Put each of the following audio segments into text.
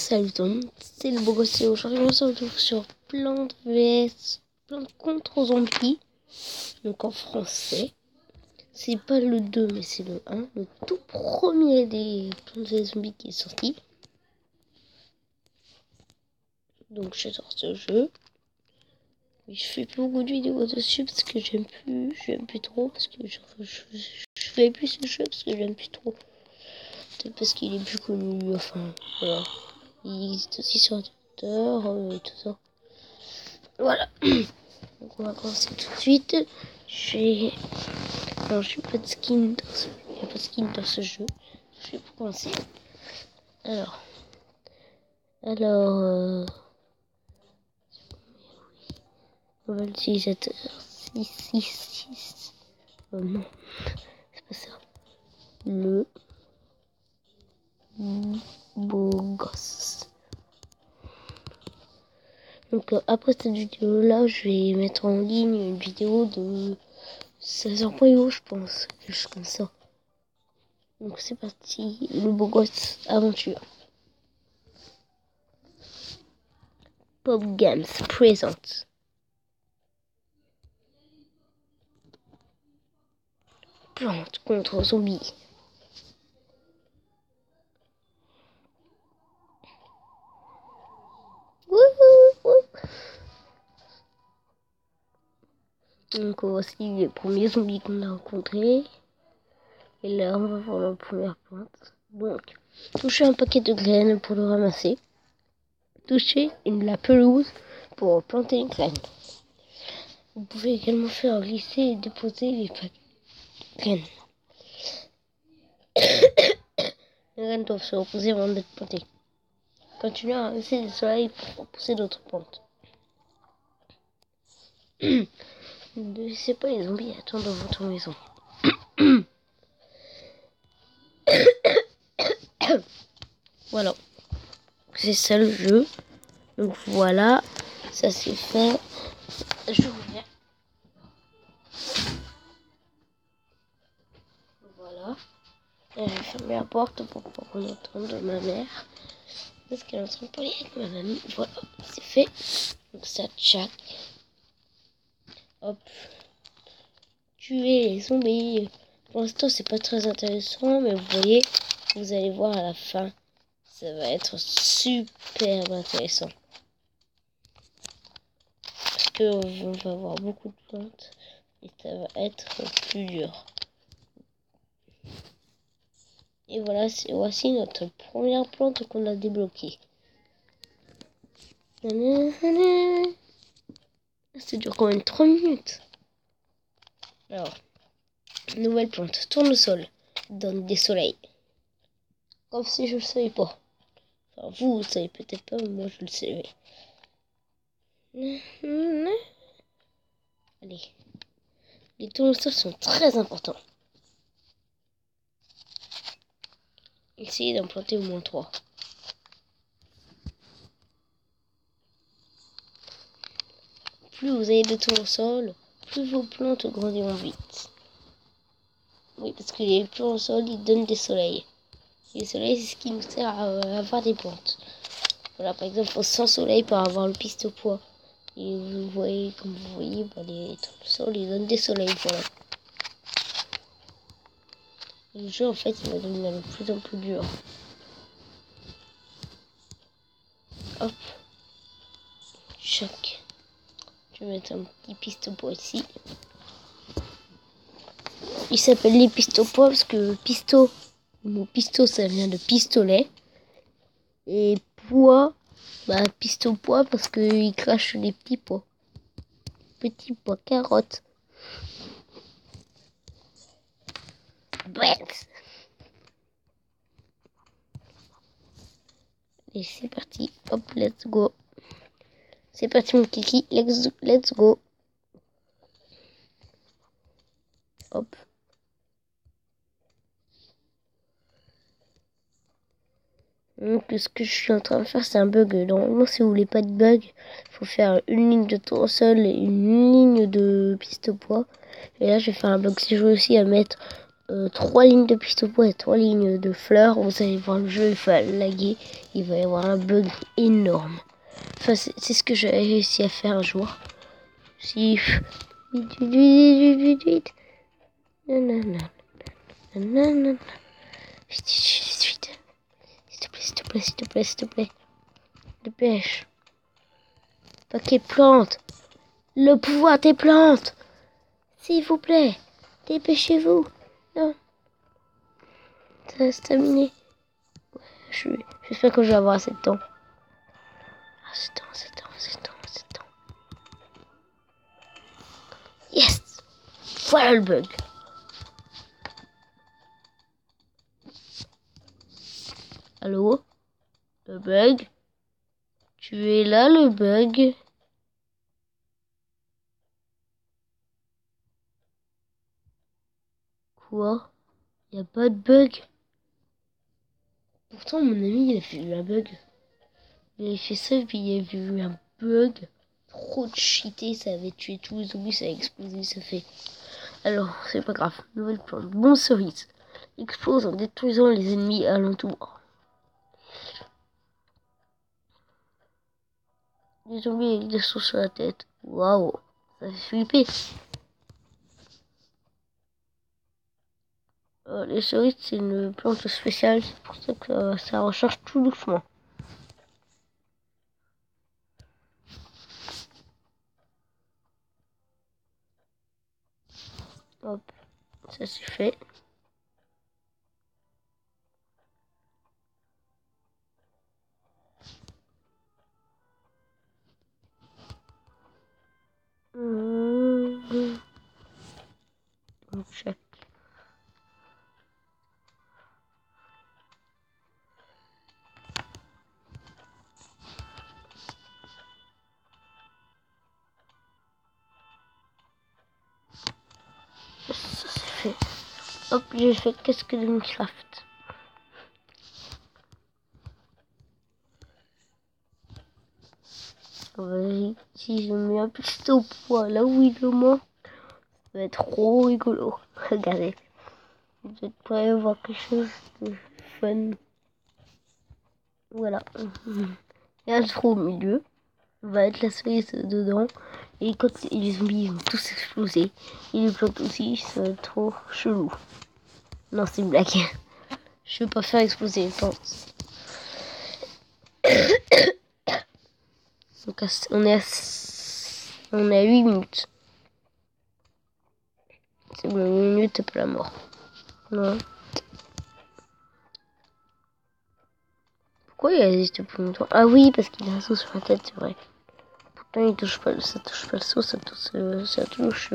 Salut tout le monde, c'est le beau gosse et aujourd'hui on se retrouve sur Plante contre Zombies, donc en français. C'est pas le 2 mais c'est le 1, le tout premier des Plantes vs Zombies qui est sorti. Donc je sors ce jeu. Je fais plus beaucoup de vidéos dessus parce que j'aime plus trop, parce que je fais plus ce jeu parce que j'aime plus trop. Peut-être parce qu'il est plus connu, enfin voilà. Il existe aussi sur Twitter et tout ça. Voilà. Donc on va commencer tout de suite. Non, je n'ai pas de skin dans ce... Il n'y a pas de skin dans ce jeu. Je vais commencer. Alors, on va l'utilisateur 666. Oh non, c'est pas ça. Le beau gosse. Donc après cette vidéo là, je vais mettre en ligne une vidéo de 16h.io, je pense, quelque chose comme ça. Donc c'est parti, le beau gosse aventure. Pop Games présente Plante contre Zombies. Donc voici les premiers zombies qu'on a rencontrés. Et là on va voir la première plante. Donc, touchez un paquet de graines pour le ramasser. Touchez la pelouse pour planter une graine. Vous pouvez également faire glisser et déposer les graines. Les graines doivent se reposer avant d'être plantées. Continuez à ramasser des soleils pour pousser d'autres plantes. Ne laissez pas les zombies attendre dans votre maison. Voilà. C'est ça le jeu. Donc voilà. Ça c'est fait. Je reviens. Voilà. J'ai fermé la porte pour pas qu'on entende ma mère. Parce qu'elle est en train de parler avec ma mamie. Voilà. C'est fait. Donc ça tchac. Hop. Tuer les zombies. Pour l'instant c'est pas très intéressant. Mais vous voyez. Vous allez voir à la fin. Ça va être super intéressant. Parce qu'on va avoir beaucoup de plantes. Et ça va être plus dur. Et voilà, voici notre première plante qu'on a débloquée. Ça dure quand même 3 minutes. Alors, nouvelle plante, tournesol, donne des soleils. Comme si je le savais pas. Enfin, vous le savez peut-être pas, mais moi je le savais. Allez. Les tournesols sont très importants. Essayez d'en planter au moins 3. Plus vous avez de tournesols, plus vos plantes grandiront vite. Oui, parce que les tournesols, ils donnent des soleils. Et le soleil, c'est ce qui nous sert à avoir des plantes. Voilà, par exemple, il faut 100 soleils pour avoir le pistopois. Et vous voyez, comme vous voyez, les tournesols, ils donnent des soleils. Voilà. Et le jeu, en fait, il va devenir de plus en plus dur. Hop. Choc. Je vais mettre un petit pistopois ici. Il s'appelle les pistopois parce que pisto, le mot pisto, ça vient de pistolet. Et pois, pistopois parce qu'il crache les petits pois. Petits pois carottes. Bref. Et c'est parti. Hop, let's go. C'est parti mon kiki. Let's go. Hop. Donc ce que je suis en train de faire, c'est un bug. Normalement, si vous voulez pas de bug, il faut faire une ligne de tournesol et une ligne de pistopois. Et là, je vais faire un bug. Si je veux aussi à mettre 3 lignes de piste au bois et 3 lignes de fleurs, vous allez voir le jeu, il va laguer, il va y avoir un bug énorme. Enfin, c'est ce que j'ai réussi à faire un jour. Si... Vite, vite, vite, vite, vite. Nanana. Nanana. Vite, vite, vite. S'il te plaît, s'il te plaît, s'il te plaît, s'il te plaît. Dépêche. Paquet de plantes. Le pouvoir des plantes. S'il vous plaît. Dépêchez-vous. Non. Ça va se terminer. J'espère que je vais avoir assez de temps. Assez de temps, assez de temps, assez de temps, assez de temps. Yes! Voilà le bug. Allô? Le bug? Tu es là, le bug? Quoi? Y a pas de bug? Pourtant, mon ami, il a fait un bug. Il a fait ça, puis il a vu un bug. Trop de cheaté, ça avait tué tous les zombies, ça a explosé, ça fait. Alors, c'est pas grave. Nouvelle plante. Bon cerise. Explose en détruisant les ennemis alentour. Les zombies avec des sauts sur la tête. Waouh, ça fait flipper. Les cerises, c'est une plante spéciale, c'est pour ça que ça recharge tout doucement. Hop, ça c'est fait. Donc, check. Ça c'est fait. Hop, j'ai fait casque de Minecraft. Vas-y, si je mets un petit au poids là où il est mort, ça va être trop rigolo. Regardez, vous êtes prêts à voir quelque chose de fun. Voilà. Il y a un trou au milieu. Va être la cerise dedans. Et quand les zombies vont tous exploser, et les plantes aussi, ça va être trop chelou. Non, c'est une blague. Je veux pas faire exploser les plantes. Donc on est à 8 minutes. C'est bon, 8 minutes après la mort. Non. Pourquoi il résiste plus longtemps? Ah oui, parce qu'il a un saut sur la tête, c'est vrai. Pourtant, il touche pas, ça touche pas le saut, ça touche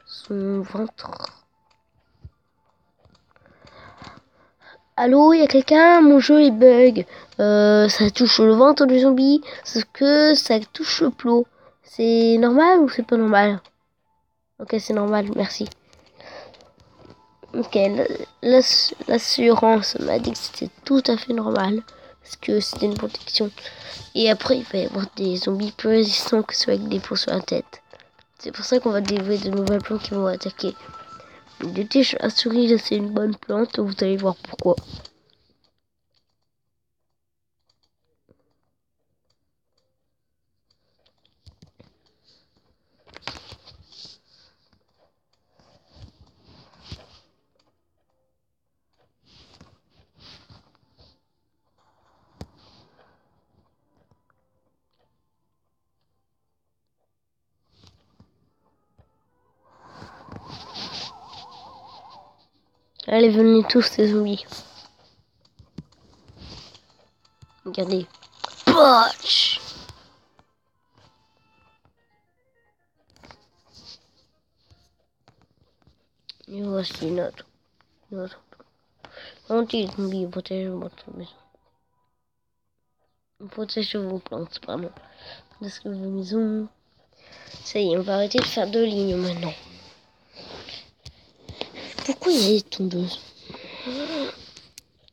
son ventre. Allô, il y a quelqu'un? Mon jeu est bug. Ça touche le ventre du zombie, sauf que ça touche le plot. C'est normal ou c'est pas normal? Ok, c'est normal, merci. Ok, l'assurance m'a dit que c'était tout à fait normal, parce que c'était une protection. Et après, il va y avoir des zombies plus résistants que ceux avec des peaux sur la tête. C'est pour ça qu'on va développer de nouvelles plantes qui vont attaquer. Le tige à souris, c'est une bonne plante, vous allez voir pourquoi. Allez, venez tous les zombies. Regardez. Botch! Et voici notre. Anti-zombie, protège votre maison. Protège vos plantes, pardon. Parce que vos maisons. Ça y est, on va arrêter de faire 2 lignes maintenant. Pourquoi il y a des tondeuses?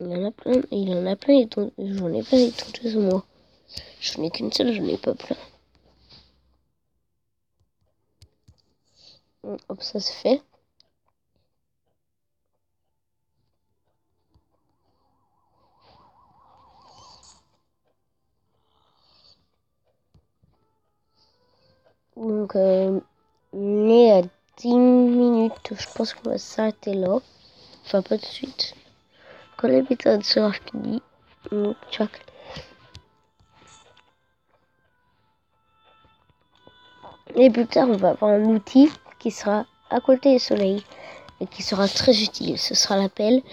Il y en a plein, j'en ai plein des tondeuses moi. J'en ai qu'une seule, j'en ai pas plein. Hop, ça se fait. Donc, on est à 10 minutes. Je pense qu'on va s'arrêter là. Enfin, pas tout de suite. Quand l'épisode sera fini. Donc, tchac. Et plus tard, on va avoir un outil qui sera à côté du soleil et qui sera très utile. Ce sera la pelle.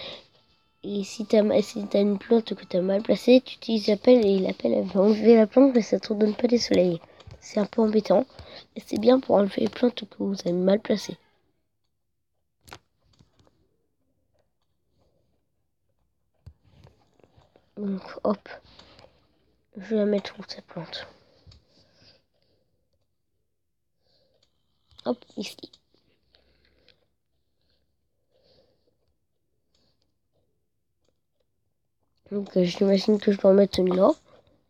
Et si t'as une plante que t'as mal placée, tu utilises la pelle et la pelle elle va enlever la plante, mais ça ne te redonne pas des soleils. C'est un peu embêtant. Et c'est bien pour enlever les plantes que vous avez mal placées. Donc hop, je vais la mettre où cette plante. Hop, ici. Donc j'imagine que je dois en mettre une là.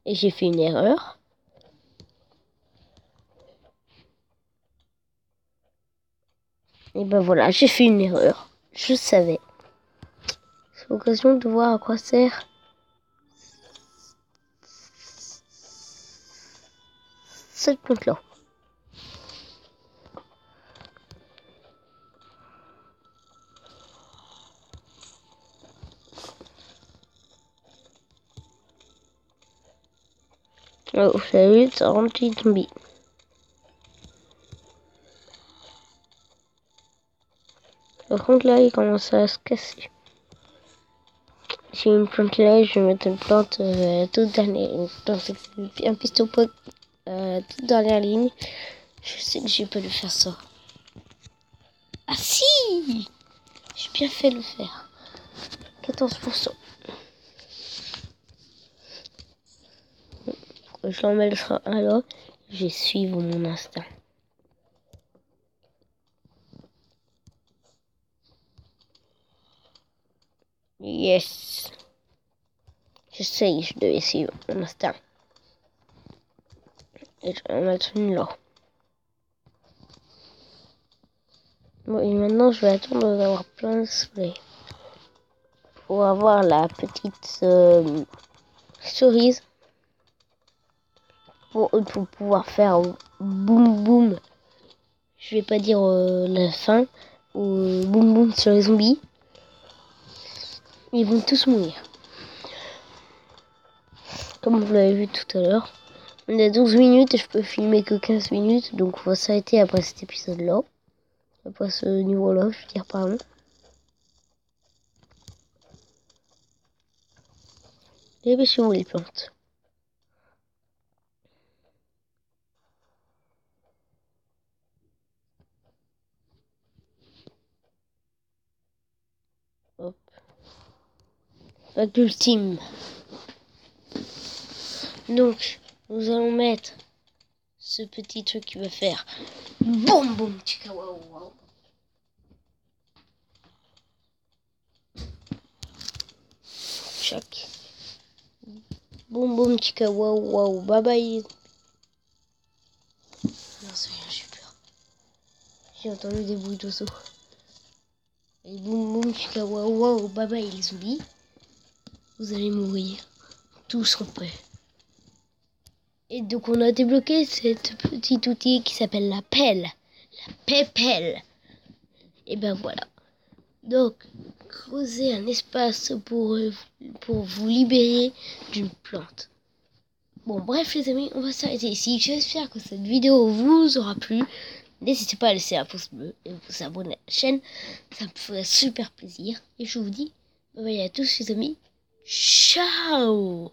Et j'ai fait une erreur. Et ben voilà, j'ai fait une erreur. Je savais. C'est l'occasion de voir à quoi sert cette plante là. Oh, salut, c'est un petit zombie. Par contre, là, il commence à se casser. J'ai une plante là, je vais mettre une plante toute dernière, un piston pot toute dernière ligne. Je sais que j'ai pas dû faire ça. Ah si! J'ai bien fait de le faire. 14%. Je l'emmène alors, je vais suivre mon instinct. Yes. Je sais, je devais suivre mon instinct. Et je vais en mettre une là. Bon, et maintenant, je vais attendre d'avoir plein de soleil. Pour avoir la petite cerise. Pour pouvoir faire boum boum. Je vais pas dire la fin. Ou boum boum sur les zombies. Ils vont tous mourir. Comme vous l'avez vu tout à l'heure. On a 12 minutes et je peux filmer que 15 minutes. Donc on va s'arrêter après cet épisode-là. Après ce niveau-là, je veux dire pardon. Et bien sûr, les plantes. Hop. Pack ultime. Donc, nous allons mettre ce petit truc qui va faire boum boum chica wow wow. Chac. Boum boum chica wow wow. Bye bye. Non, c'est rien, j'ai peur. J'ai entendu des bruits d'oiseaux. Et boum boum chica wow wow. Bye bye les zombies. Vous allez mourir. Tous en paix. Et donc on a débloqué cette petit outil qui s'appelle la pelle. La pépelle. Et ben voilà. Donc, creusez un espace pour vous libérer d'une plante. Bon, bref les amis, on va s'arrêter ici. J'espère que cette vidéo vous aura plu. N'hésitez pas à laisser un pouce bleu et vous abonner à la chaîne. Ça me ferait super plaisir. Et je vous dis, bye bye à tous les amis. Ciao!